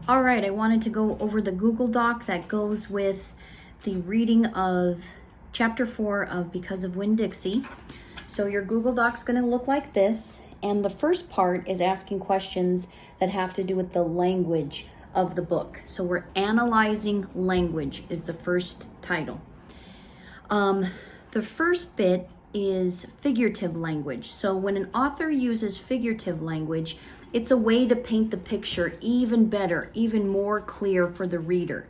All right, I wanted to go over the Google Doc that goes with the reading of Chapter 4 of Because of Winn-Dixie. So your Google Doc's going to look like this, and the first part is asking questions that have to do with the language of the book. So we're analyzing language is the first title. The first bit is figurative language. So when an author uses figurative language, it's a way to paint the picture even better, even more clear for the reader.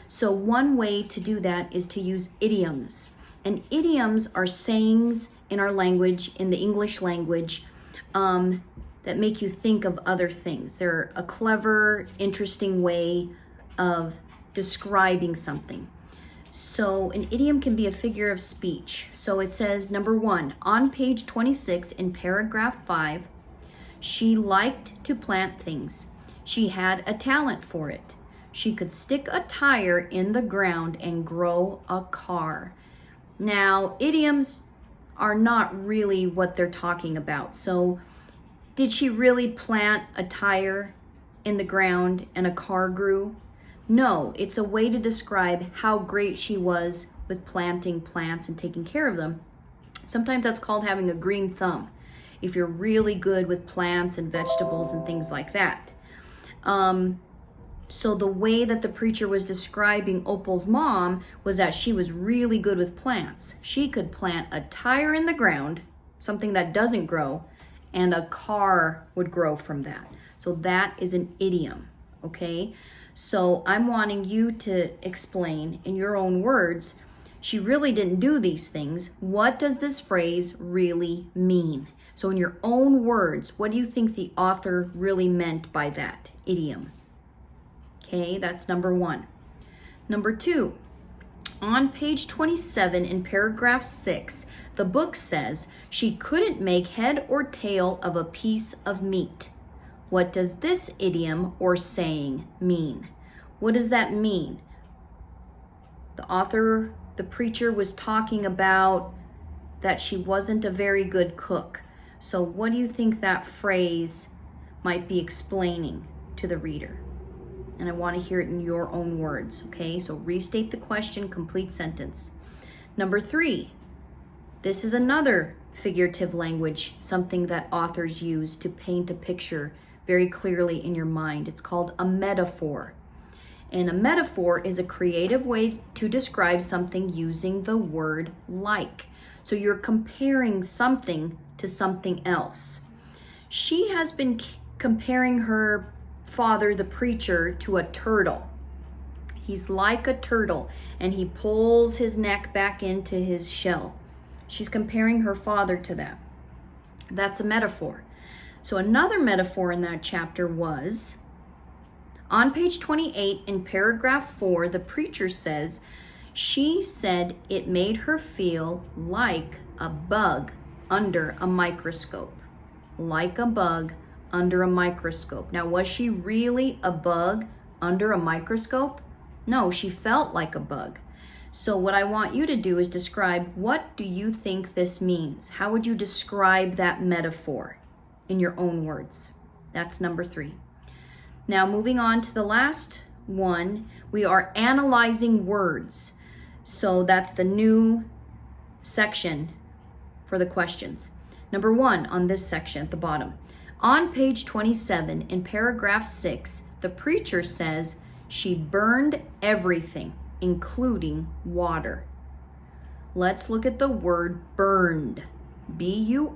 So one way to do that is to use idioms. And idioms are sayings in our language, in the English language, that make you think of other things. They're a clever, interesting way of describing something. So an idiom can be a figure of speech. So it says, number 1, on page 26 in paragraph 5, she liked to plant things. She had a talent for it. She could stick a tire in the ground and grow a car. Now, idioms are not really what they're talking about. So did she really plant a tire in the ground and a car grew? No, it's a way to describe how great she was with planting plants and taking care of them. Sometimes that's called having a green thumb, if you're really good with plants and vegetables and things like that. So the way that the preacher was describing Opal's mom was that she was really good with plants. She could plant a tire in the ground, something that doesn't grow, and a car would grow from that. So that is an idiom, okay? So I'm wanting you to explain in your own words, she really didn't do these things. What does this phrase really mean? So in your own words, what do you think the author really meant by that idiom? Okay, that's number 1. Number 2, on page 27 in paragraph 6, the book says she couldn't make head or tail of a piece of meat. What does this idiom or saying mean? What does that mean? The preacher was talking about that she wasn't a very good cook. So what do you think that phrase might be explaining to the reader? And I want to hear it in your own words, okay? So restate the question, complete sentence. Number 3, this is another figurative language, something that authors use to paint a picture very clearly in your mind. It's called a metaphor. And a metaphor is a creative way to describe something using the word like. So you're comparing something to something else. She has been comparing her father, the preacher, to a turtle. He's like a turtle, and he pulls his neck back into his shell. She's comparing her father to that. That's a metaphor. So another metaphor in that chapter was, on page 28 in paragraph 4, the preacher says, she said it made her feel like a bug under a microscope. Like a bug under a microscope. Now, was she really a bug under a microscope? No, she felt like a bug. So what I want you to do is describe, what do you think this means? How would you describe that metaphor in your own words? That's number 3. Now, moving on to the last one, we are analyzing words. So that's the new section for the questions. Number 1 on this section at the bottom. On page 27 in paragraph 6, the preacher says she burned everything, including water. Let's look at the word burned. B-U-R-N-E-D.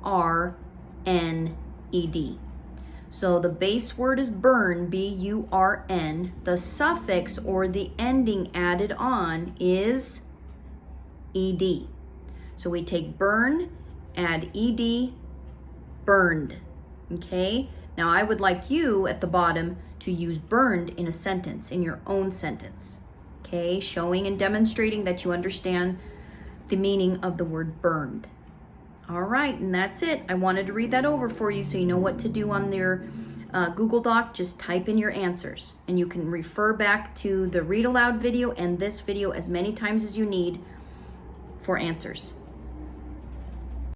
So the base word is burn, B-U-R-N. The suffix or the ending added on is ed. So we take burn, add ed, burned. Okay? Now I would like you at the bottom to use burned in a sentence, in your own sentence. Okay? Showing and demonstrating that you understand the meaning of the word burned. All right, and that's it. I wanted to read that over for you so you know what to do on your Google Doc. Just type in your answers, and you can refer back to the Read Aloud video and this video as many times as you need for answers.